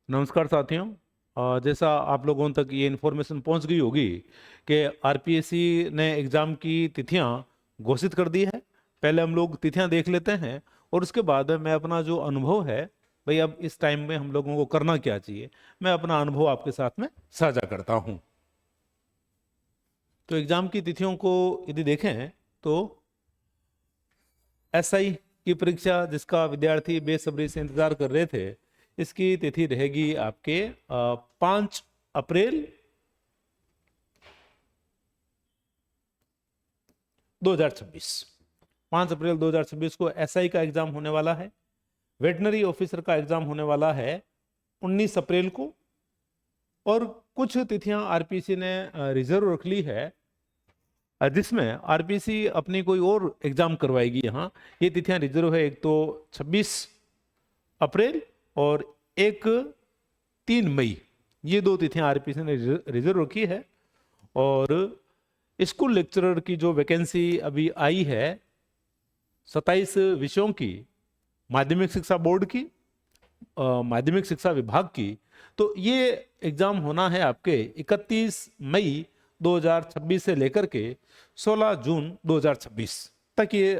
नमस्कार साथियों। जैसा आप लोगों तक ये इन्फॉर्मेशन पहुंच गई होगी कि आरपीएससी ने एग्ज़ाम की तिथियां घोषित कर दी है। पहले हम लोग तिथियां देख लेते हैं और उसके बाद मैं अपना जो अनुभव है, भाई अब इस टाइम में हम लोगों को करना क्या चाहिए, मैं अपना अनुभव आपके साथ में साझा करता हूं। तो एग्ज़ाम की तिथियों को यदि देखें तो एसआई की परीक्षा जिसका विद्यार्थी बेसब्री से इंतजार कर रहे थे, इसकी तिथि रहेगी आपके 5 अप्रैल 2026। 5 अप्रैल 2026 को एसआई का एग्जाम होने वाला है। वेटनरी ऑफिसर का एग्जाम होने वाला है 19 अप्रैल को। और कुछ तिथियां आरपीसी ने रिजर्व रख ली है, जिसमें आरपीसी अपनी कोई और एग्जाम करवाएगी। यहाँ ये तिथियां रिजर्व है, एक तो 26 अप्रैल और एक 3 मई। ये दो तिथियां आरपीसी ने रिजर्व रखी है। और स्कूल लेक्चरर की जो वैकेंसी अभी आई है 27 विषयों की, माध्यमिक शिक्षा बोर्ड की, माध्यमिक शिक्षा विभाग की, तो ये एग्जाम होना है आपके 31 मई 2026 से लेकर के 16 जून 2026 तक ये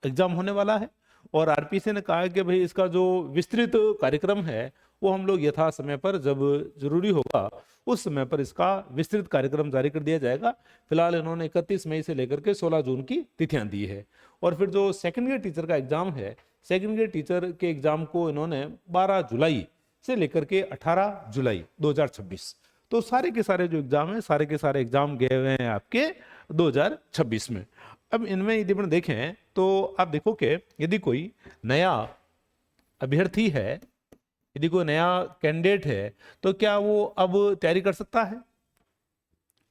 एग्जाम होने वाला है। और आरपीसी ने कहा है कि भाई इसका जो विस्तृत कार्यक्रम है वो हम लोग यथा समय पर, जब जरूरी होगा उस समय पर इसका विस्तृत कार्यक्रम जारी कर दिया जाएगा। फिलहाल इन्होंने 31 मई से लेकर के 16 जून की तिथियां दी है। और फिर जो सेकंड ग्रेड टीचर का एग्जाम है, सेकंड ग्रेड टीचर के एग्जाम को इन्होंने 12 जुलाई से लेकर के 18 जुलाई 2026। तो सारे के सारे जो एग्जाम है, सारे के सारे एग्जाम गए हुए हैं आपके 2026 में। अब इनमें यदि अपन देखें तो आप देखो कि यदि कोई नया अभ्यर्थी है, यदि कोई नया कैंडिडेट है, तो क्या वो अब तैयारी कर सकता है?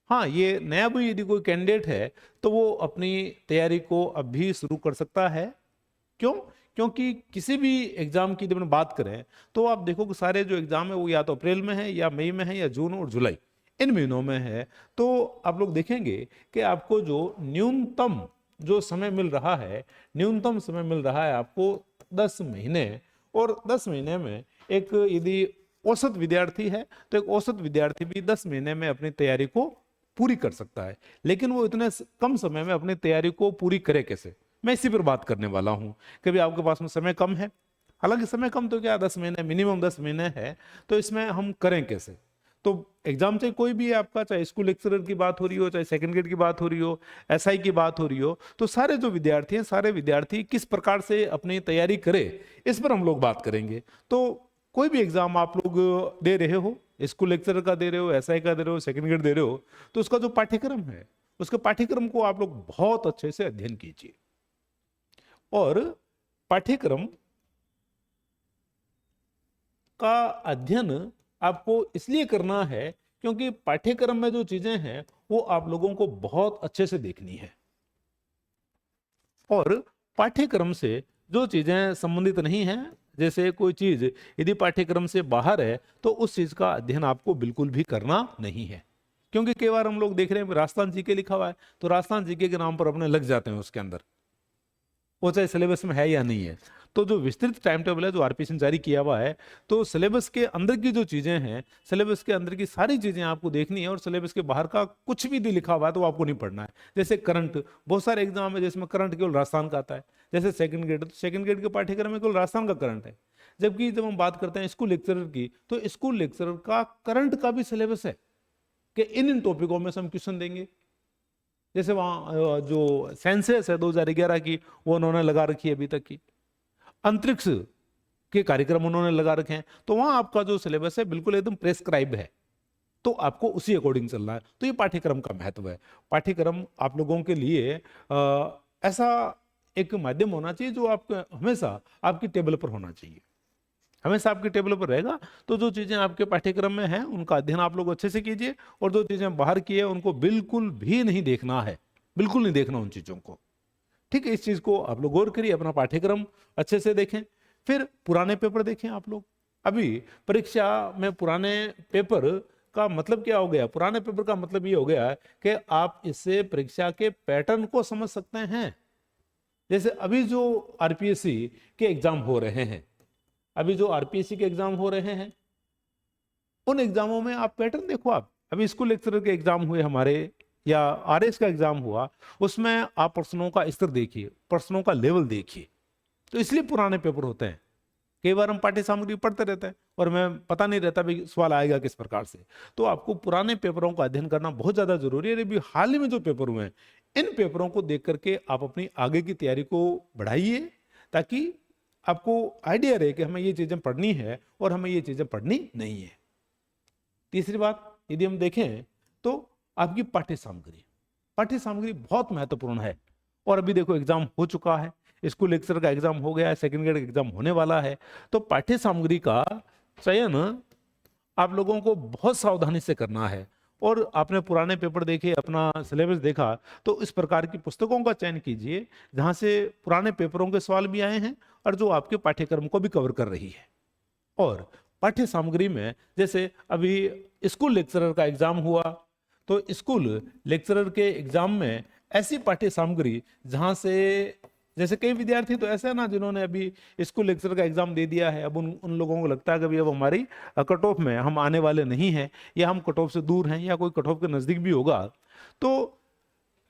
हाँ, ये नया भी यदि कोई कैंडिडेट है तो वो अपनी तैयारी को अब भी शुरू कर सकता है। क्यों? क्योंकि किसी भी एग्जाम की जब हम बात करें तो आप देखो कि सारे जो एग्जाम है वो या तो अप्रैल में है, या मई में है, या जून और जुलाई, इन महीनों में है। तो आप लोग देखेंगे कि आपको जो न्यूनतम जो समय मिल रहा है, न्यूनतम समय मिल रहा है आपको 10 महीने। और 10 महीने में एक यदि औसत विद्यार्थी है तो एक औसत विद्यार्थी भी 10 महीने में अपनी तैयारी को पूरी कर सकता है। लेकिन वो इतने कम समय में अपनी तैयारी को पूरी करे कैसे, मैं इसी पर बात करने वाला हूं। कभी आपके पास में समय कम है, हालांकि समय कम तो क्या, 10 महीने, मिनिमम 10 महीने है, तो इसमें हम करें कैसे? तो एग्जाम चाहे कोई भी है आपका, चाहे स्कूल लेक्चरर की बात हो रही हो, चाहे सेकंड ग्रेड की बात हो रही हो, एसआई की बात हो रही हो, तो सारे जो विद्यार्थी हैं, सारे विद्यार्थी किस प्रकार से अपनी तैयारी करे, इस पर हम लोग बात करेंगे। तो कोई भी एग्जाम आप लोग दे रहे हो, स्कूल लेक्चरर का दे रहे हो, एसआई का दे रहे हो, सेकंड ग्रेड दे रहे हो, तो उसका जो पाठ्यक्रम है, उसके पाठ्यक्रम को आप लोग बहुत अच्छे से अध्ययन कीजिए। और पाठ्यक्रम का अध्ययन आपको इसलिए करना है क्योंकि पाठ्यक्रम में जो चीजें हैं वो आप लोगों को बहुत अच्छे से देखनी है। और पाठ्यक्रम से जो चीजें संबंधित नहीं हैं, जैसे कोई चीज यदि पाठ्यक्रम से बाहर है तो उस चीज का अध्ययन आपको बिल्कुल भी करना नहीं है। क्योंकि कई बार हम लोग देख रहे हैं राजस्थान जीके लिखा हुआ है, तो राजस्थान जीके के नाम पर अपने लग जाते हैं उसके अंदर, वो चाहे सिलेबस में है या नहीं है। तो जो विस्तृत टाइम टेबल है जो आरपीएससी ने जारी किया हुआ है, तो सिलेबस के अंदर की जो चीजें हैं, सिलेबस के अंदर की सारी चीजें आपको देखनी है, और सिलेबस के बाहर का कुछ भी यदि लिखा हुआ है तो आपको नहीं पढ़ना है। जैसे करंट, बहुत सारे एग्जाम है जिसमें करंट केवल राजस्थान का आता है। जैसे सेकंड ग्रेड, तो सेकंड ग्रेड के पाठ्यक्रम में केवल राजस्थान का करंट है। जबकि जब हम बात करते हैं स्कूल लेक्चरर की, तो स्कूल लेक्चरर का करंट का भी सिलेबस है कि इन इन टॉपिकों में से हम क्वेश्चन देंगे। जैसे वहां जो सेंसस है 2011 की, वो उन्होंने लगा रखी है अभी तक की। अंतरिक्ष के कार्यक्रम उन्होंने लगा रखे हैं, तो वहां आपका जो सिलेबस है बिल्कुल एकदम प्रेस्क्राइब है, तो आपको उसी अकॉर्डिंग चलना है। तो ये पाठ्यक्रम का महत्व है। पाठ्यक्रम आप लोगों के लिए ऐसा एक माध्यम होना चाहिए जो आपको हमेशा आपकी टेबल पर होना चाहिए, हमेशा आपके टेबल पर रहेगा। तो जो चीजें आपके पाठ्यक्रम में हैं उनका अध्ययन आप लोग अच्छे से कीजिए, और जो चीजें बाहर की है उनको बिल्कुल भी नहीं देखना है, बिल्कुल नहीं देखना उन चीजों को। ठीक है, इस चीज को आप लोग गौर करिए, अपना पाठ्यक्रम अच्छे से देखें। फिर पुराने पेपर देखें आप लोग। अभी परीक्षा में पुराने पेपर का मतलब क्या हो गया? पुराने पेपर का मतलब ये हो गया है कि आप इससे परीक्षा के पैटर्न को समझ सकते हैं। जैसे अभी जो आरपीएससी के एग्जाम हो रहे हैं, अभी जो आरपीएससी के एग्जाम हो रहे हैं, उन एग्जामों में आप पैटर्न देखो। आप अभी स्कूल लेक्चरर के एग्जाम हुए हमारे, या आरएस का एग्जाम हुआ, उसमें आप प्रश्नों का स्तर देखिए, प्रश्नों का लेवल देखिए। तो इसलिए पुराने पेपर होते हैं। कई बार हम पाठ्य सामग्री पढ़ते रहते हैं और हमें पता नहीं रहता भाई सवाल आएगा किस प्रकार से। तो आपको पुराने पेपरों का अध्ययन करना बहुत ज्यादा जरूरी है। अभी हाल ही में जो पेपर हुए हैं, इन पेपरों को देख करके आप अपनी आगे की तैयारी को बढ़ाइए, ताकि आपको आइडिया रहे कि हमें ये चीजें पढ़नी है और हमें ये चीजें पढ़नी नहीं है। तीसरी बात यदि हम देखें तो आपकी पाठ्य सामग्री बहुत महत्वपूर्ण है। और अभी देखो एग्जाम हो चुका है, स्कूल लेक्चर का एग्जाम हो गया है, सेकंड ग्रेड का एग्जाम होने वाला है। तो पाठ्य सामग्री का चयन आप लोगों को बहुत सावधानी से करना है। और आपने पुराने पेपर देखे, अपना सिलेबस देखा, तो इस प्रकार की पुस्तकों का चयन कीजिए जहां से पुराने पेपरों के सवाल भी आए हैं और जो आपके पाठ्यक्रम को भी कवर कर रही है। और पाठ्य सामग्री में जैसे अभी स्कूल लेक्चरर का एग्जाम हुआ, तो स्कूल लेक्चरर के एग्जाम में ऐसी पाठ्य सामग्री जहां से, जैसे कई विद्यार्थी तो ऐसे है ना जिन्होंने अभी स्कूल लेक्चर का एग्जाम दे दिया है, अब उन लोगों को लगता है कि अभी अब हमारी कट ऑफ में हम आने वाले नहीं हैं, या हम कट ऑफ से दूर हैं, या कोई कट ऑफ के नजदीक भी होगा। तो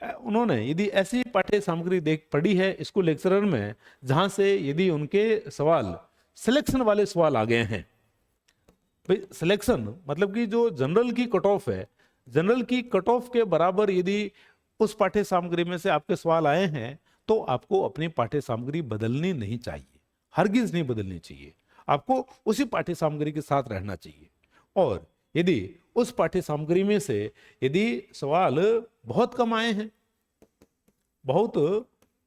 उन्होंने यदि ऐसी पाठ्य सामग्री देख पढ़ी है स्कूल लेक्चरर में जहां से यदि उनके सवाल सिलेक्शन वाले सवाल आ गए हैं, भाई सिलेक्शन मतलब कि जो जनरल की कट ऑफ है, जनरल की कट ऑफ के बराबर यदि उस पाठ्य सामग्री में से आपके सवाल आए हैं, तो आपको अपनी पाठ्य सामग्री बदलनी नहीं चाहिए, हरगिज नहीं बदलनी चाहिए। आपको उसी पाठ्य सामग्री के साथ रहना चाहिए। और यदि उस पाठ्य सामग्री में से यदि सवाल बहुत कम आए हैं, बहुत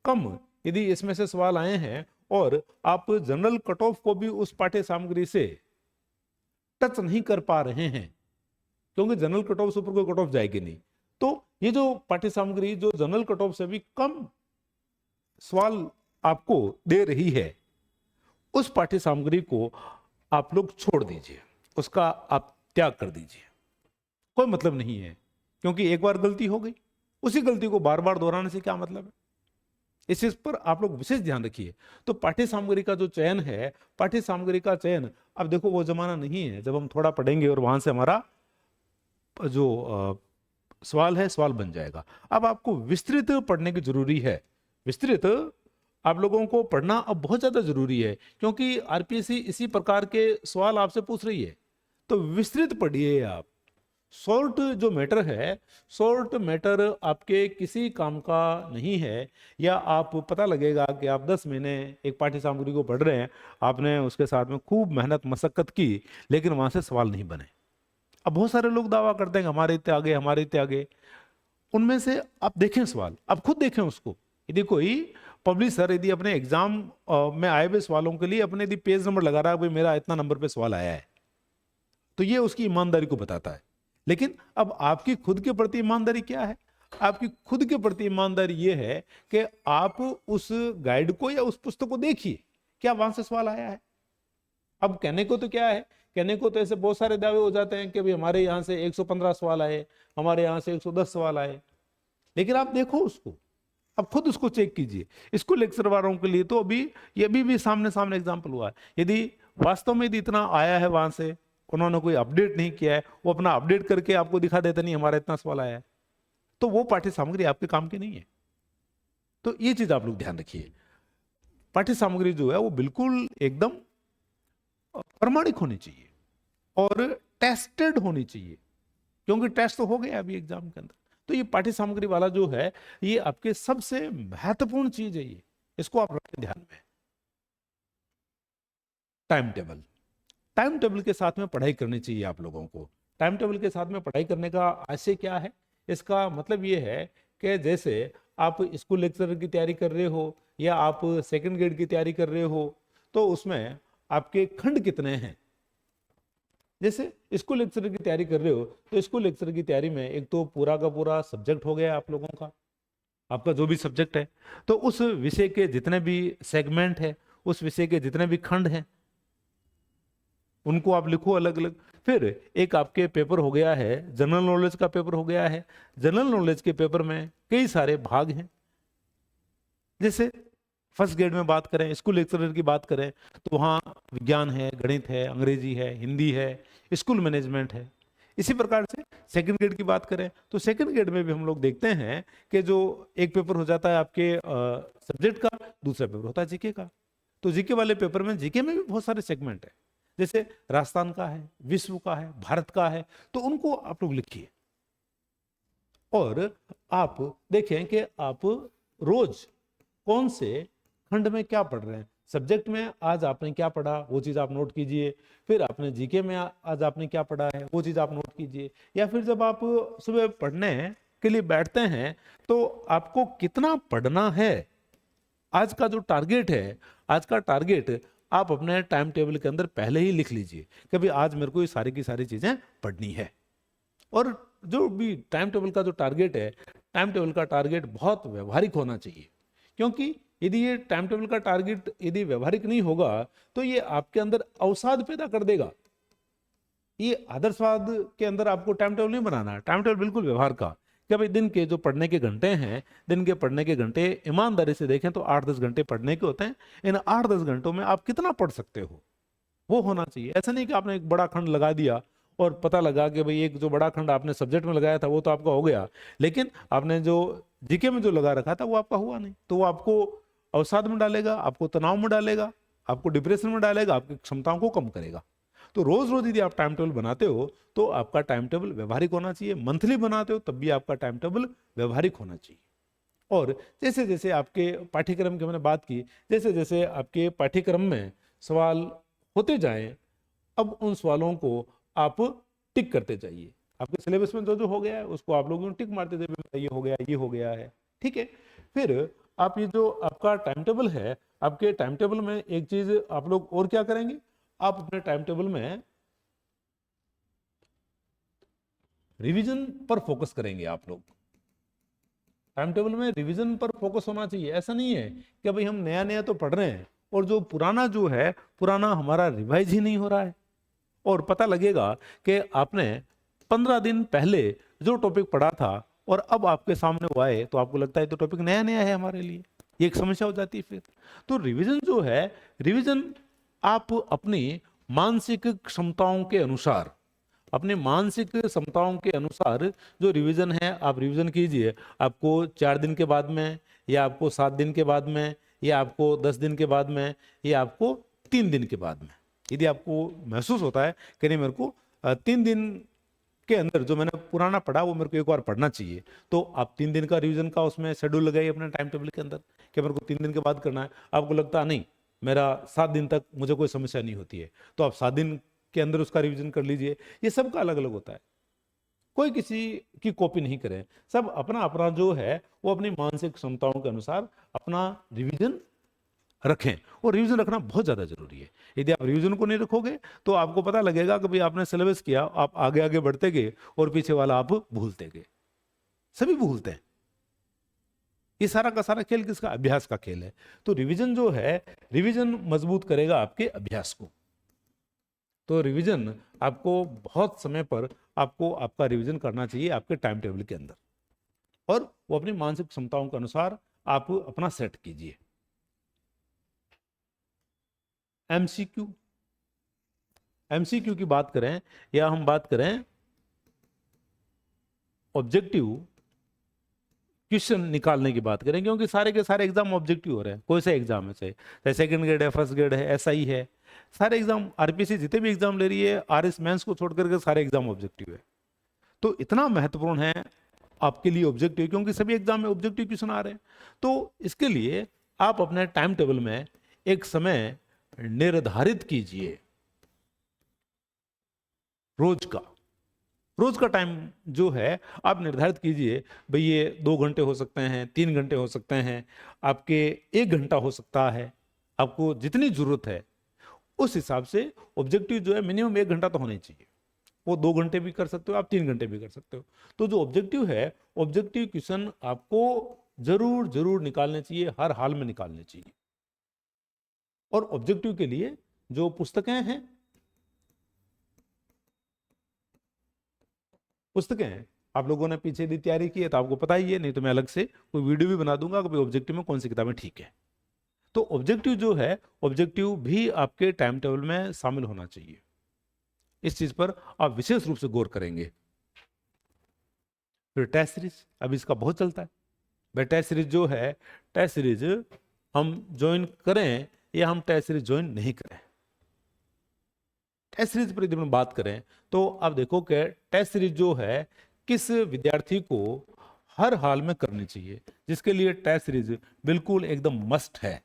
कम यदि इसमें से सवाल आए हैं, और आप जनरल कट ऑफ को भी उस पाठ्य सामग्री से टच नहीं कर पा रहे हैं, क्योंकि जनरल कट ऑफ से ऊपर कोई कट ऑफ जाएगी नहीं, तो ये जो पाठ्य सामग्री जो जनरल कट ऑफ से भी कम सवाल आपको दे रही है, उस पाठ्य सामग्री को आप लोग छोड़ दीजिए, उसका आप त्याग कर दीजिए। कोई मतलब नहीं है, क्योंकि एक बार गलती हो गई, उसी गलती को बार बार दोहराने से क्या मतलब है। इस चीज पर आप लोग विशेष ध्यान रखिए। तो पाठ्य सामग्री का जो चयन है, पाठ्य सामग्री का चयन, अब देखो वो जमाना नहीं है जब हम थोड़ा पढ़ेंगे और वहां से हमारा जो सवाल है सवाल बन जाएगा। अब आपको विस्तृत पढ़ने की जरूरी है। विस्तृत आप लोगों को पढ़ना अब बहुत ज्यादा जरूरी है, क्योंकि आरपीएससी इसी प्रकार के सवाल आपसे पूछ रही है। तो विस्तृत पढ़िए आप। शॉर्ट जो मैटर है, शॉर्ट मैटर आपके किसी काम का नहीं है। या आप पता लगेगा कि आप 10 महीने एक पाठ्य सामग्री को पढ़ रहे हैं, आपने उसके साथ में खूब मेहनत मशक्कत की, लेकिन वहां से सवाल नहीं बने। अब बहुत सारे लोग दावा करते हैं हमारे इतने आगे, हमारे इतने आगे। उनमें से आप देखें सवाल, आप खुद देखें उसको। यदि कोई पब्लिशर यदि अपने एग्जाम में आए हुए सवालों के लिए अपने यदि पेज नंबर लगा रहा है, भाई मेरा इतना नंबर पे सवाल आया है, तो ये उसकी ईमानदारी को बताता है। लेकिन अब आपकी खुद के प्रति ईमानदारी क्या है? आपकी खुद के प्रति ईमानदारी ये है कि आप उस गाइड को या उस पुस्तक को देखिए, क्या वहां से सवाल आया है। अब कहने को तो क्या है, कहने को तो ऐसे बहुत सारे दावे हो जाते हैं कि भाई हमारे यहाँ से 115 सवाल आए, हमारे यहाँ से 110 सवाल आए। लेकिन आप देखो उसको, अब खुद उसको चेक कीजिए। स्कूल लेक्चर वालों के लिए तो अभी ये भी सामने सामने एग्जाम्पल हुआ है। यदि वास्तव में यदि इतना आया है वहां से, उन्होंने कोई अपडेट नहीं किया है, वो अपना अपडेट करके आपको दिखा देते नहीं हमारा इतना सवाल आया है, तो वो पाठ्य सामग्री आपके काम की नहीं है। तो ये चीज आप लोग ध्यान रखिए। पाठ्य सामग्री जो है वो बिल्कुल एकदम प्रमाणिक होनी चाहिए और टेस्टेड होनी चाहिए, क्योंकि टेस्ट तो हो गया अभी एग्जाम के अंदर। तो ये पाठ्य सामग्री वाला जो है, ये आपके सबसे महत्वपूर्ण चीज है। ये इसको आप रखें ध्यान में। टाइम टेबल, टाइम टेबल के साथ में पढ़ाई करनी चाहिए आप लोगों को। टाइम टेबल के साथ में पढ़ाई करने का आशय क्या है? इसका मतलब ये है कि जैसे आप स्कूल लेक्चरर की तैयारी कर रहे हो या आप सेकंड ग्रेड की तैयारी कर रहे हो, तो उसमें आपके खंड कितने हैं। जैसे स्कूल लेक्चरर की तैयारी कर रहे हो, तो स्कूल लेक्चरर की तैयारी में एक तो पूरा का पूरा सब्जेक्ट हो गया आप लोगों का, आपका जो भी सब्जेक्ट है, तो उस विषय के जितने भी सेगमेंट है, उस विषय के जितने भी खंड हैं, उनको आप लिखो अलग अलग। फिर एक आपके पेपर हो गया है, जनरल नॉलेज का पेपर हो गया है। जनरल नॉलेज के पेपर में कई सारे भाग हैं। जैसे फर्स्ट ग्रेड में बात करें, स्कूल लेक्चरर की बात करें, तो वहाँ विज्ञान है, गणित है, अंग्रेजी है, हिंदी है, स्कूल मैनेजमेंट है। इसी प्रकार से सेकंड ग्रेड की बात करें तो सेकंड ग्रेड में भी हम लोग देखते हैं कि जो एक पेपर हो जाता है आपके सब्जेक्ट का, दूसरा पेपर होता है जीके का। तो जीके वाले पेपर में, जीके में भी बहुत सारे सेगमेंट है, जैसे राजस्थान का है, विश्व का है, भारत का है, तो उनको आप लोग लिखिए। और आप देखें कि आप रोज कौन से खंड में क्या पढ़ रहे हैं। सब्जेक्ट में आज आपने क्या पढ़ा वो चीज आप नोट कीजिए, फिर आपने जीके में आज आपने क्या पढ़ा है वो चीज आप नोट कीजिए, या फिर जब आप सुबह पढ़ने के लिए बैठते हैं तो आपको कितना पढ़ना है, आज का जो टारगेट है, आज का टारगेट आप अपने टाइम टेबल के अंदर पहले ही लिख लीजिए कि भाई आज मेरे को ये सारी की सारी चीजें पढ़नी है। और जो भी टाइम टेबल का जो टारगेट है, टाइम टेबल का टारगेट बहुत व्यवहारिक होना चाहिए, क्योंकि यदि ये टाइम टेबल का टारगेट यदि व्यवहारिक नहीं होगा तो ये आपके अंदर अवसाद पैदा कर देगा। ये आदर्शवाद के अंदर आपको टाइम टेबल नहीं बनाना है, टाइम टेबल बिल्कुल व्यवहार का, कि भाई दिन के जो पढ़ने के घंटे हैं, दिन के पढ़ने के घंटे ईमानदारी से देखें तो 8-10 घंटे पढ़ने के होते हैं। इन 8-10 घंटों में आप कितना पढ़ सकते हो वो होना चाहिए। ऐसा नहीं कि आपने एक बड़ा खंड लगा दिया और पता लगा कि भाई एक जो बड़ा खंड आपने सब्जेक्ट में लगाया था वो तो आपका हो गया, लेकिन आपने जो जीके में जो लगा रखा था वो आपका हुआ नहीं, तो वो आपको अवसाद में डालेगा, आपको तनाव में डालेगा, आपको डिप्रेशन में डालेगा, आपकी क्षमताओं को कम करेगा। तो रोज रोज यदि आप टाइम टेबल बनाते हो तो आपका टाइम टेबल व्यवहारिक होना चाहिए, मंथली बनाते हो तब भी आपका टाइम टेबल व्यवहारिक होना चाहिए। और जैसे जैसे आपके पाठ्यक्रम की मैंने बात की, जैसे जैसे आपके पाठ्यक्रम में सवाल होते जाएं, अब उन सवालों को आप टिक करते जाइए। आपके सिलेबस में जो जो हो गया है उसको आप लोगों टिक मारते जाइए, ये हो गया, ये हो गया है, ठीक है। फिर आप ये जो आपका टाइम टेबल है, आपके टाइम टेबल में एक चीज आप लोग और क्या करेंगे, आप अपने टाइम टेबल में रिवीजन पर फोकस करेंगे। आप लोग टाइम टेबल में रिवीजन पर फोकस होना चाहिए। ऐसा नहीं है कि भाई हम नया नया तो पढ़ रहे हैं और जो पुराना जो है, पुराना हमारा रिवाइज ही नहीं हो रहा है। और पता लगेगा कि आपने 15 दिन पहले जो टॉपिक पढ़ा था और अब आपके सामने वो आए तो आपको लगता है तो टॉपिक नया नया है हमारे लिए, ये एक समस्या हो जाती है फिर। तो रिवीजन जो है, रिवीजन आप अपनी मानसिक क्षमताओं के अनुसार, अपनी मानसिक क्षमताओं के अनुसार जो रिवीजन है आप रिवीजन कीजिए। आपको 4 दिन के बाद में, या आपको 7 दिन के बाद में, या आपको 10 दिन के बाद में, या आपको 3 दिन के बाद में, यदि आपको महसूस होता है कि नहीं मेरे को 3 दिन के अंदर जो मैंने पुराना पढ़ा वो मेरे को एक बार पढ़ना चाहिए, तो आप 3 दिन का रिवीजन का उसमें शेड्यूल लगाइए अपने टाइम टेबल के अंदर कि मेरे को 3 दिन के बाद करना है। आपको लगता है नहीं मेरा 7 दिन तक मुझे कोई समस्या नहीं होती है, तो आप 7 दिन के अंदर उसका रिवीजन कर लीजिए। ये सबका अलग अलग होता है, कोई किसी की कॉपी नहीं करें, सब अपना अपना जो है वो अपनी मानसिक क्षमताओं के अनुसार अपना रिवीजन रखें। और रिवीजन रखना बहुत ज्यादा जरूरी है। यदि आप रिवीजन को नहीं रखोगे तो आपको पता लगेगा कि भाई आपने सिलेबस किया, आप आगे आगे बढ़ते गए और पीछे वाला आप भूलते गए। सभी भूलते हैं। ये सारा का सारा खेल किसका, अभ्यास का खेल है। तो रिवीजन जो है, रिवीजन मजबूत करेगा आपके अभ्यास को। तो रिवीजन आपको बहुत समय पर आपको आपका रिवीजन करना चाहिए आपके टाइम टेबल के अंदर, और वो अपनी मानसिक क्षमताओं के अनुसार आप अपना सेट कीजिए। एमसीक्यू, एमसीक्यू की बात करें या हम बात करें ऑब्जेक्टिव क्वेश्चन निकालने की बात करें, क्योंकि सारे के सारे एग्जाम ऑब्जेक्टिव हो रहे हैं। कोई सा एग्जाम है, चाहे सेकंड ग्रेड है, फर्स्ट ग्रेड है, एसआई है, सारे एग्जाम, आरपीसी जितने भी एग्जाम ले रही है, आरएस मेंस को छोड़ करके सारे एग्जाम ऑब्जेक्टिव है। तो इतना महत्वपूर्ण है आपके लिए ऑब्जेक्टिव, क्योंकि सभी एग्जाम में ऑब्जेक्टिव क्वेश्चन आ रहे हैं। तो इसके लिए आप अपने टाइम टेबल में एक समय निर्धारित कीजिए, रोज का टाइम जो है आप निर्धारित कीजिए। भाई ये 2 घंटे हो सकते हैं, 3 घंटे हो सकते हैं, आपके 1 घंटा हो सकता है, आपको जितनी जरूरत है उस हिसाब से ऑब्जेक्टिव जो है मिनिमम 1 घंटा तो होना ही चाहिए। वो 2 घंटे भी कर सकते हो आप, 3 घंटे भी कर सकते हो। तो जो ऑब्जेक्टिव है, ऑब्जेक्टिव क्वेश्चन आपको जरूर जरूर निकालने चाहिए, हर हाल में निकालने चाहिए। और ऑब्जेक्टिव के लिए जो पुस्तकें हैं, आप लोगों ने पीछे यदि तैयारी की है तो आपको पता ही है, नहीं तो मैं अलग से कोई वीडियो भी बना दूंगा कि ऑब्जेक्टिव में कौन सी किताबें ठीक है। तो ऑब्जेक्टिव जो है, ऑब्जेक्टिव भी आपके टाइम टेबल में शामिल होना चाहिए। इस चीज पर आप विशेष रूप से गौर करेंगे। फिर टेस्ट सीरीज, अब इसका बहुत चलता है भाई। टेस्ट सीरीज जो है, टेस्ट सीरीज हम ज्वाइन करें या हम टेस्ट सीरीज ज्वाइन नहीं करें। टेस्ट सीरीज पर यदि हम बात करें तो आप देखो कि टेस्ट सीरीज जो है किस विद्यार्थी को हर हाल में करनी चाहिए, जिसके लिए टेस्ट सीरीज बिल्कुल एकदम मस्ट है,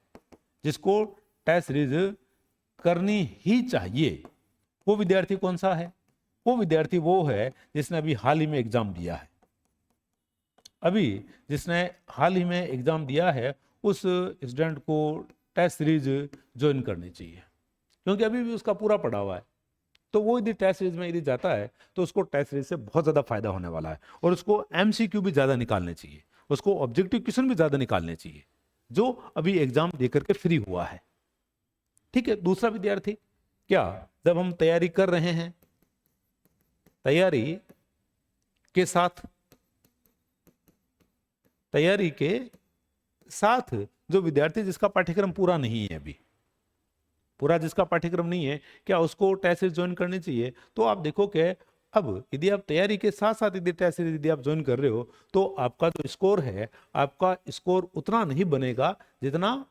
जिसको टेस्ट सीरीज करनी ही चाहिए। वो विद्यार्थी कौन सा है? वो विद्यार्थी वो है जिसने अभी हाल ही में एग्जाम दिया है। अभी जिसने हाल ही में एग्जाम दिया है उस स्टूडेंट को टेस्ट सीरीज ज्वाइन करनी चाहिए, क्योंकि अभी भी उसका पूरा पड़ा हुआ है। तो वो यदि टेस्ट सीरीज में यदि जाता है तो उसको टेस्ट सीरीज से बहुत ज्यादा फायदा होने वाला है, और उसको एमसीक्यू भी ज्यादा निकालने चाहिए, उसको ऑब्जेक्टिव क्वेश्चन भी ज्यादा निकालने चाहिए, जो अभी एग्जाम देकर के फ्री हुआ है। ठीक है। दूसरा विद्यार्थी, क्या जब हम तैयारी कर रहे हैं, तैयारी के साथ जो विद्यार्थी जिसका पाठ्यक्रम पूरा नहीं है, अभी पूरा जिसका पाठ्यक्रम नहीं है, क्या उसको टेस्ट सीरीज ज्वाइन करनी चाहिए? तो आप देखो कि अब यदि आप तैयारी के साथ साथ यदि टेस्ट सीरीज यदि आप ज्वाइन कर रहे हो तो आपका जो स्कोर है, आपका स्कोर उतना नहीं बनेगा जितना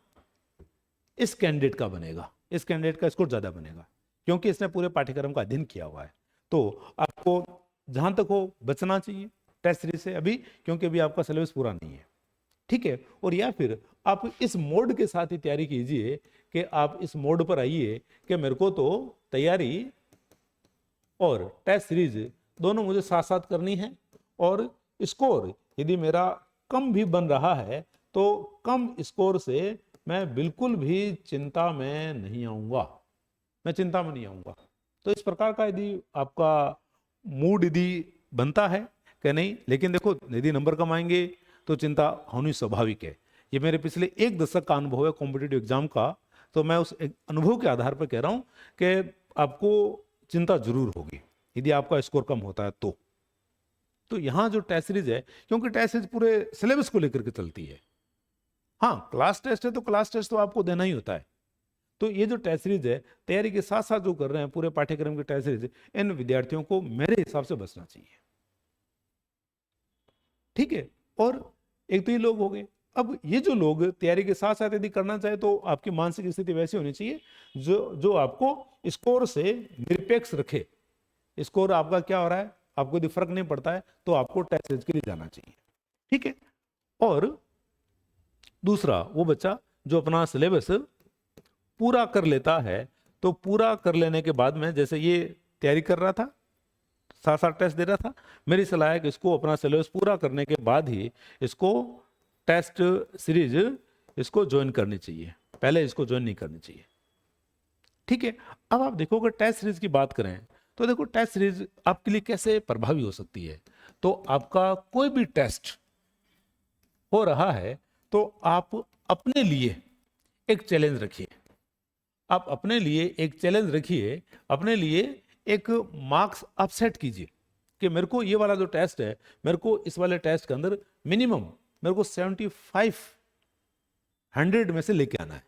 इस कैंडिडेट का बनेगा। इस कैंडिडेट का स्कोर ज्यादा बनेगा क्योंकि इसने पूरे पाठ्यक्रम का अध्ययन किया हुआ है। तो आपको जहां तक हो बचना चाहिए टेस्ट सीरीज से अभी, क्योंकि अभी आपका सिलेबस पूरा नहीं है। ठीक है। और या फिर आप इस मोड के साथ ही तैयारी कीजिए कि आप इस मोड पर आइए कि मेरे को तो तैयारी और टेस्ट सीरीज दोनों मुझे साथ साथ करनी है, और स्कोर यदि मेरा कम भी बन रहा है तो कम स्कोर से मैं बिल्कुल भी चिंता में नहीं आऊंगा, मैं चिंता में नहीं आऊंगा। तो इस प्रकार का यदि आपका मूड यदि बनता है कि नहीं, लेकिन देखो यदि नंबर कम आएंगे तो चिंता होनी स्वाभाविक है। ये मेरे पिछले एक दशक का अनुभव है कॉम्पिटिटिव एग्जाम का, तो मैं उस अनुभव के आधार पर कह रहा हूं कि आपको चिंता जरूर होगी यदि आपका स्कोर कम होता है तो यहां जो टेस्ट सीरीज है, क्योंकि टेस्ट सीरीज पूरे सिलेबस को लेकर के चलती है। हाँ, क्लास टेस्ट है तो क्लास टेस्ट तो आपको देना ही होता है। तो ये जो टेस्ट सीरीज है, तैयारी के साथ साथ जो कर रहे हैं पूरे पाठ्यक्रम की टेस्ट सीरीज, इन विद्यार्थियों को मेरे हिसाब से बचना चाहिए। ठीक है। और एक तो ये लोग हो गए। अब ये जो लोग तैयारी के साथ साथ यदि करना चाहे तो आपकी मानसिक स्थिति वैसी होनी चाहिए जो आपको स्कोर से निरपेक्ष रखे। स्कोर आपका क्या हो रहा है, आपको यदि फर्क नहीं पड़ता है तो आपको टेस्ट सीरीज के लिए जाना चाहिए। ठीक है। और दूसरा, वो बच्चा जो अपना सिलेबस पूरा कर लेता है, तो पूरा कर लेने के बाद में, जैसे ये तैयारी कर रहा था, साथ साथ टेस्ट दे रहा था, मेरी सलाह है कि इसको अपना सिलेबस पूरा करने के बाद ही इसको टेस्ट सीरीज इसको ज्वाइन करनी चाहिए, पहले इसको ज्वाइन नहीं करनी चाहिए। ठीक है। अब आप देखोगे टेस्ट सीरीज की बात करें तो देखो टेस्ट सीरीज आपके लिए कैसे प्रभावी हो सकती है। तो आपका कोई भी टेस्ट हो रहा है तो आप अपने लिए एक चैलेंज रखिए, आप अपने लिए एक चैलेंज रखिए, अपने लिए एक मार्क्स आप सेट कीजिए कि मेरे को ये वाला जो टेस्ट है, मेरे को इस वाले टेस्ट के अंदर मिनिमम मेरे को 75 100 में से लेके आना है,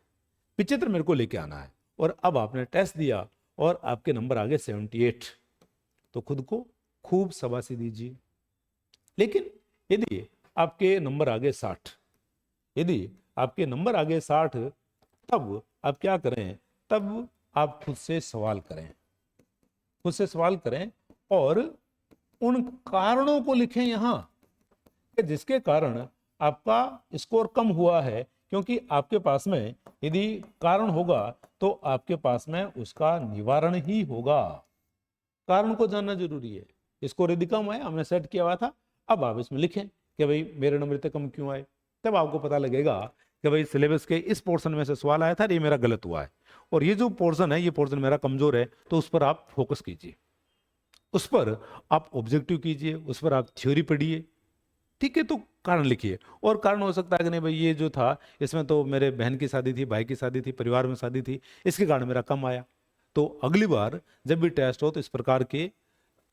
75 मेरे को लेके आना है। और अब आपने टेस्ट दिया और आपके नंबर आ गए 78, तो खुद को खूब शाबाशी दीजिए। लेकिन यदि आपके नंबर आ गए 60, यदि आपके नंबर आ गए 60, तब आप क्या करें, तब आप खुद से सवाल करें, खुद से सवाल करें और उन कारणों को लिखें यहां कि जिसके कारण आपका स्कोर कम हुआ है। क्योंकि आपके पास में यदि कारण होगा तो आपके पास में उसका निवारण ही होगा। कारण को जानना जरूरी है। स्कोर यदि कम है, हमने सेट किया हुआ था, अब आप इसमें लिखें कि भाई मेरे नंबर इतने कम क्यों आए। तब आपको पता लगेगा कि भाई सिलेबस के इस पोर्शन में से सवाल आया था, ये मेरा गलत हुआ है, और ये जो पोर्शन है, ये पोर्शन मेरा कमजोर है, तो उस पर आप फोकस कीजिए, उस पर आप ऑब्जेक्टिव कीजिए, उस पर आप थ्योरी पढ़िए। ठीक है। तो कारण लिखिए। और कारण हो सकता है कि नहीं भाई ये जो था इसमें तो मेरे बहन की शादी थी, भाई की शादी थी, परिवार में शादी थी, इसके कारण मेरा कम आया। तो अगली बार जब भी टेस्ट हो तो इस प्रकार के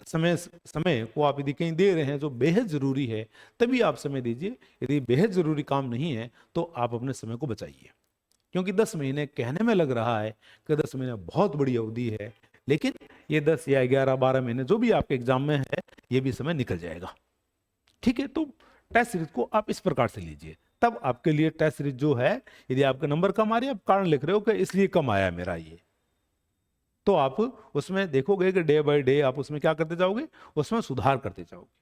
समय को आप यदि कहीं दे रहे हैं जो बेहद जरूरी है, तभी आप समय दीजिए। यदि बेहद जरूरी काम नहीं है तो आप अपने समय को बचाइए। क्योंकि 10 महीने कहने में लग रहा है कि 10 महीने बहुत बड़ी अवधि है, लेकिन ये 10 या 11 12 महीने जो भी आपके एग्जाम में है, ये भी समय निकल जाएगा। ठीक है, तो टेस्ट सीरीज को आप इस प्रकार से लीजिए, तब आपके लिए टेस्ट सीरीज जो है, यदि आपके नंबर कम आ रही है, आप कारण लिख रहे हो कि इसलिए कम आया मेरा ये, तो आप उसमें देखोगे कि डे बाय डे आप उसमें क्या करते जाओगे, उसमें सुधार करते जाओगे।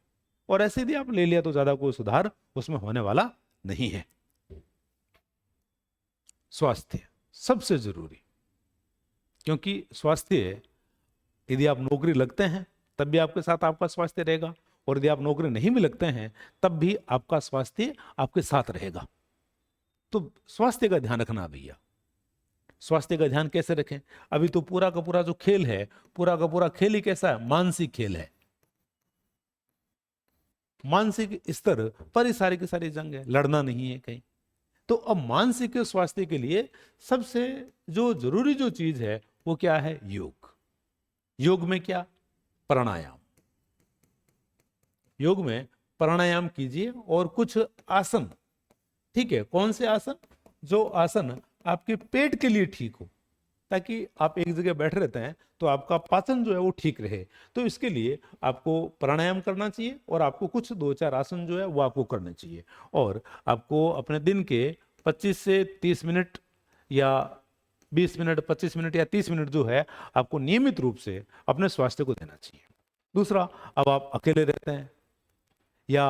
और ऐसे यदि आप ले लिया तो ज्यादा कोई सुधार उसमें होने वाला नहीं है। स्वास्थ्य सबसे जरूरी, क्योंकि स्वास्थ्य, यदि आप नौकरी लगते हैं तब भी आपके साथ आपका स्वास्थ्य रहेगा, और यदि आप नौकरी नहीं भी लगते हैं तब भी आपका स्वास्थ्य आपके साथ रहेगा। तो स्वास्थ्य का ध्यान रखना भैया। स्वास्थ्य का ध्यान कैसे रखें? अभी तो पूरा का पूरा जो खेल है, पूरा का पूरा खेल ही कैसा है? मानसिक खेल है। मानसिक स्तर पर ही सारी की सारी जंग है, लड़ना नहीं है कहीं। तो अब मानसिक स्वास्थ्य के लिए सबसे जो जरूरी जो चीज है वो क्या है? योग। योग में क्या? प्राणायाम। योग में प्राणायाम कीजिए और कुछ आसन। ठीक है, कौन से आसन? जो आसन आपके पेट के लिए ठीक हो, ताकि आप एक जगह बैठे रहते हैं तो आपका पाचन जो है वो ठीक रहे। तो इसके लिए आपको प्राणायाम करना चाहिए, और आपको कुछ 2-4 आसन जो है वो आपको करने चाहिए। और आपको अपने दिन के 25 से 30 मिनट या 20 मिनट, 25 मिनट या 30 मिनट जो है, आपको नियमित रूप से अपने स्वास्थ्य को देना चाहिए। दूसरा, अब आप अकेले रहते हैं या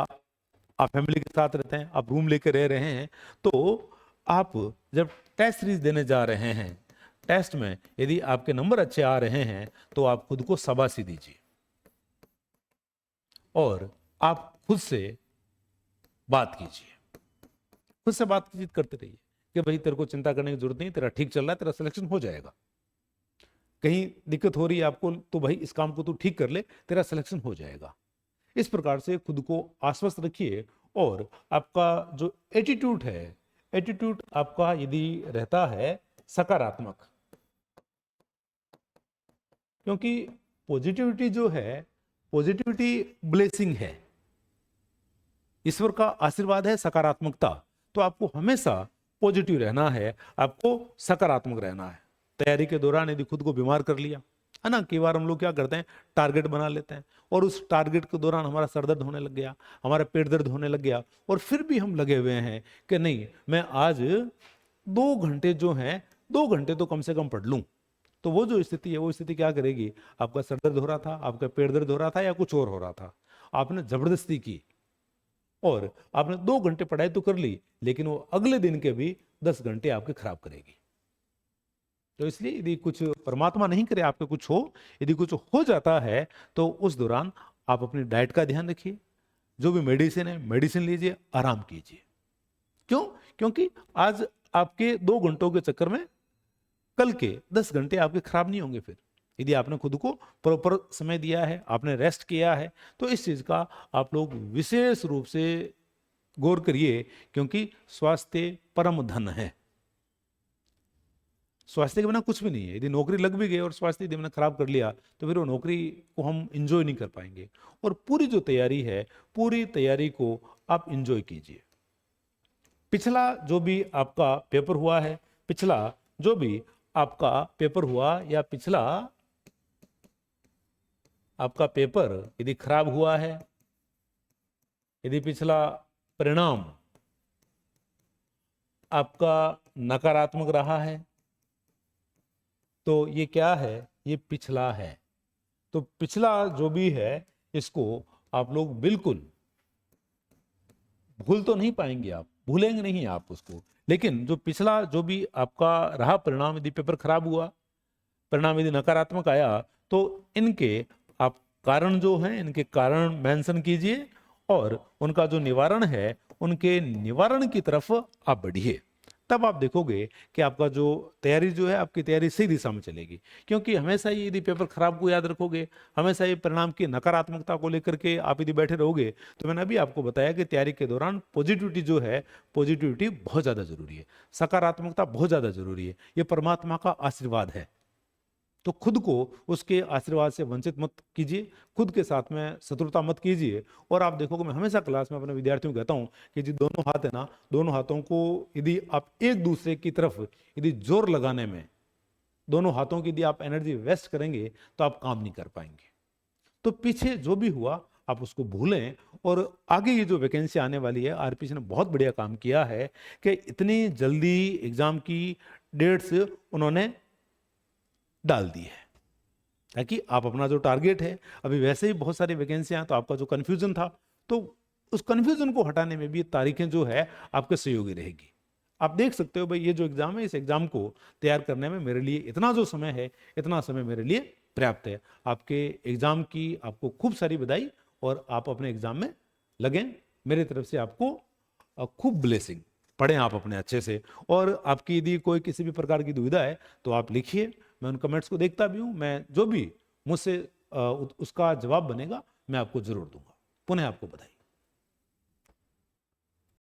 आप फैमिली के साथ रहते हैं, आप रूम लेकर रह रहे हैं, तो आप जब टेस्ट सीरीज देने जा रहे हैं, टेस्ट में यदि आपके नंबर अच्छे आ रहे हैं तो आप खुद को शाबाशी दीजिए, और आप खुद से बात कीजिए। खुद से बातचीत करते रहिए कि भाई तेरे को चिंता करने की जरूरत नहीं, तेरा ठीक चल रहा है, तेरा सिलेक्शन हो जाएगा। कहीं दिक्कत हो रही है आपको तो भाई इस काम को तू ठीक कर ले, तेरा सिलेक्शन हो जाएगा। इस प्रकार से खुद को आश्वस्त रखिए। और आपका जो एटीट्यूड है, एटीट्यूड आपका यदि रहता है सकारात्मक, क्योंकि पॉजिटिविटी जो है, पॉजिटिविटी ब्लेसिंग है, ईश्वर का आशीर्वाद है सकारात्मकता। तो आपको हमेशा पॉजिटिव रहना है, आपको सकारात्मक रहना है। तैयारी के दौरान यदि खुद को बीमार कर लिया है ना, कई बार हम लोग क्या करते हैं, टारगेट बना लेते हैं, और उस टारगेट के दौरान हमारा सर दर्द होने लग गया, हमारा पेट दर्द होने लग गया, और फिर भी हम लगे हुए हैं कि नहीं, मैं आज 2 घंटे जो हैं, 2 घंटे तो कम से कम पढ़ लूं। तो वो जो स्थिति है, वो स्थिति क्या करेगी? आपका सर दर्द हो रहा था, आपका पेट दर्द हो रहा था, या कुछ और हो रहा था, आपने जबरदस्ती की और आपने 2 घंटे पढ़ाई तो कर ली, लेकिन वो अगले दिन के भी 10 घंटे आपके खराब करेगी। तो इसलिए यदि कुछ, परमात्मा नहीं करे आपके कुछ हो, यदि कुछ हो जाता है तो उस दौरान आप अपनी डाइट का ध्यान रखिए, जो भी मेडिसिन है मेडिसिन लीजिए, आराम कीजिए। क्यों? क्योंकि आज आपके 2 घंटों के चक्कर में कल के 10 घंटे आपके खराब नहीं होंगे। फिर यदि आपने खुद को प्रॉपर समय दिया है, आपने रेस्ट किया है, तो इस चीज का आप लोग विशेष रूप से गौर करिए, क्योंकि स्वास्थ्य परम धन है। स्वास्थ्य के बिना कुछ भी नहीं है। यदि नौकरी लग भी गई और स्वास्थ्य यदि हमने खराब कर लिया तो फिर वो नौकरी को हम इंजॉय नहीं कर पाएंगे। और पूरी जो तैयारी है, पूरी तैयारी को आप इंजॉय कीजिए। पिछला जो भी आपका पेपर हुआ है, पिछला जो भी आपका पेपर हुआ, या पिछला आपका पेपर यदि खराब हुआ है, यदि पिछला परिणाम आपका नकारात्मक रहा है, तो ये क्या है? ये पिछला है। तो पिछला जो भी है, इसको आप लोग बिल्कुल भूल तो नहीं पाएंगे, आप भूलेंगे नहीं आप उसको। लेकिन जो पिछला जो भी आपका रहा परिणाम, यदि पेपर खराब हुआ, परिणाम यदि नकारात्मक आया, तो इनके आप कारण जो हैं, इनके कारण मेंशन कीजिए, और उनका जो निवारण है, उनके निवारण की तरफ आप बढ़िए। तब आप देखोगे कि आपका जो तैयारी जो है, आपकी तैयारी सही दिशा में चलेगी। क्योंकि हमेशा ही यदि पेपर खराब को याद रखोगे, हमेशा ही परिणाम की नकारात्मकता को लेकर के आप यदि बैठे रहोगे, तो मैंने अभी आपको बताया कि तैयारी के दौरान पॉजिटिविटी जो है, पॉजिटिविटी बहुत ज़्यादा जरूरी है, सकारात्मकता बहुत ज़्यादा जरूरी है। ये परमात्मा का आशीर्वाद है। तो खुद को उसके आशीर्वाद से वंचित मत कीजिए, खुद के साथ में शत्रुता मत कीजिए। और आप देखोगे, मैं हमेशा क्लास में अपने विद्यार्थियों को कहता हूं कि जी दोनों हाथ है ना, दोनों हाथों को यदि आप एक दूसरे की तरफ यदि जोर लगाने में, दोनों हाथों की यदि आप एनर्जी वेस्ट करेंगे तो आप काम नहीं कर पाएंगे। तो पीछे जो भी हुआ आप उसको भूलें, और आगे ये जो वैकेंसी आने वाली है, आरपीसी ने बहुत बढ़िया काम किया है कि इतनी जल्दी एग्जाम की डेट्स उन्होंने डाल दी है, ताकि आप अपना जो टारगेट है, अभी वैसे ही बहुत सारी वैकेंसियां हैं, तो आपका जो कन्फ्यूजन था, तो उस कन्फ्यूजन को हटाने में भी तारीखें जो है आपके सहयोगी रहेगी। आप देख सकते हो भाई, ये जो एग्जाम है, इस एग्जाम को तैयार करने में मेरे लिए इतना जो समय है, इतना समय मेरे लिए पर्याप्त है। आपके एग्जाम की आपको खूब सारी बधाई, और आप अपने एग्जाम में लगें। मेरी तरफ से आपको खूब ब्लेसिंग। पढ़ें आप अपने अच्छे से, और आपकी यदि कोई किसी भी प्रकार की दुविधा है तो आप लिखिए, मैं उन कमेंट्स को देखता भी हूँ। मैं जो भी मुझसे उसका जवाब बनेगा मैं आपको जरूर दूंगा। पुनः आपको बधाई।